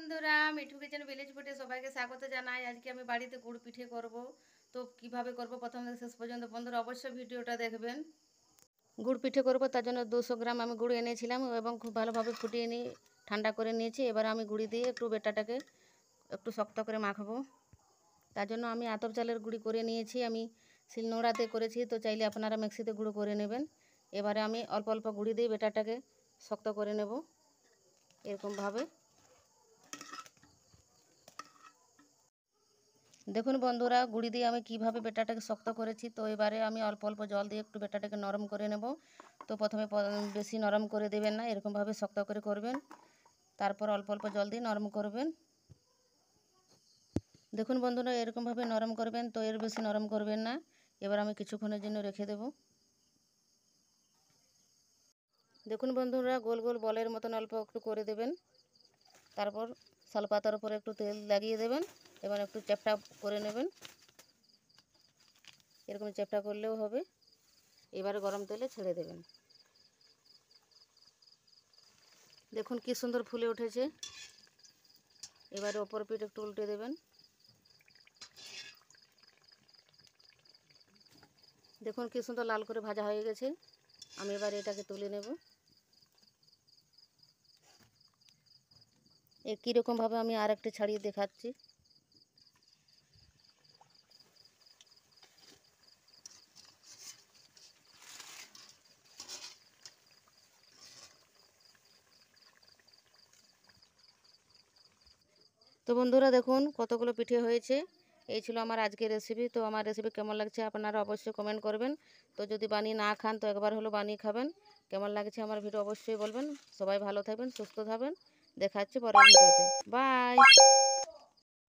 বন্ধুরা, Mithu kitchen village ফুডে সবাইকে স্বাগত জানাই। আজকে আমি বাড়িতে গুড় পিঠে করব। তো কিভাবে করব প্রথম থেকে শেষ পর্যন্ত বন্ধুরা অবশ্যই ভিডিওটা দেখবেন। গুড় পিঠে করব, তার জন্য 200 গ্রাম আমি গুড় এনেছিলাম এবং খুব ভালোভাবে ফুটিয়ে নিয়ে ঠান্ডা করে নিয়েছি। এবার আমি গুঁড়ি দিয়ে একটু বেটাটাকে একটু শক্ত করে মাখবো। তার জন্য আমি আতপ চালের গুঁড়ি করে নিয়েছি। আমি শিলনোড়াতে করেছি, তো চাইলে আপনারা মিক্সিতে গুঁড়ো করে নেবেন। এবারে আমি অল্প অল্প গুঁড়ি দিয়ে বেটাটাকে শক্ত করে নেব এরকমভাবে। দেখুন বন্ধুরা, গুঁড়ি দিয়ে আমি কিভাবে বেটাটাকে শক্ত করেছি। তো এবারে আমি অল্প অল্প জল দিয়ে একটু বেটাটাকে নরম করে নেব। তো প্রথমে বেশি নরম করে দেবেন না, এরকমভাবে শক্ত করে করবেন। তারপর অল্প অল্প জল দিয়ে নরম করবেন। দেখুন বন্ধুরা, এরকমভাবে নরম করবেন, তো এর বেশি নরম করবেন না। এবার আমি কিছুক্ষণের জন্য রেখে দেব। দেখুন বন্ধুরা, গোল গোল বলের মতন অল্প একটু করে দেবেন। তারপর শালপাতার উপরে একটু তেল লাগিয়ে দেবেন এবং একটু চ্যাপটা করে নেবেন। এরকম চ্যাপটা করলেও হবে। এবারে গরম তেলে ছেড়ে দেবেন। দেখুন কি সুন্দর ফুলে উঠেছে। এবারে ওপর পিঠ একটু উল্টে দেবেন। দেখুন কি সুন্দর লাল করে ভাজা হয়ে গেছে। আমি এবার এটাকে তুলে নেব। কীরকমভাবে আমি আর একটি ছাড়িয়ে দেখাচ্ছি। তো বন্ধুরা দেখুন কতগুলো পিঠে হয়েছে। এই ছিল আমার আজকের রেসিপি। তো আমার রেসিপি কেমন লাগছে আপনারা অবশ্যই কমেন্ট করবেন। তো যদি বানিয়ে না খান তো একবার হলো বানিয়ে খাবেন। কেমন লাগছে আমার ভিডিও অবশ্যই বলবেন। সবাই ভালো থাকবেন, সুস্থ থাকবেন। দেখা হচ্ছে পরের ভিডিওতে। বাই।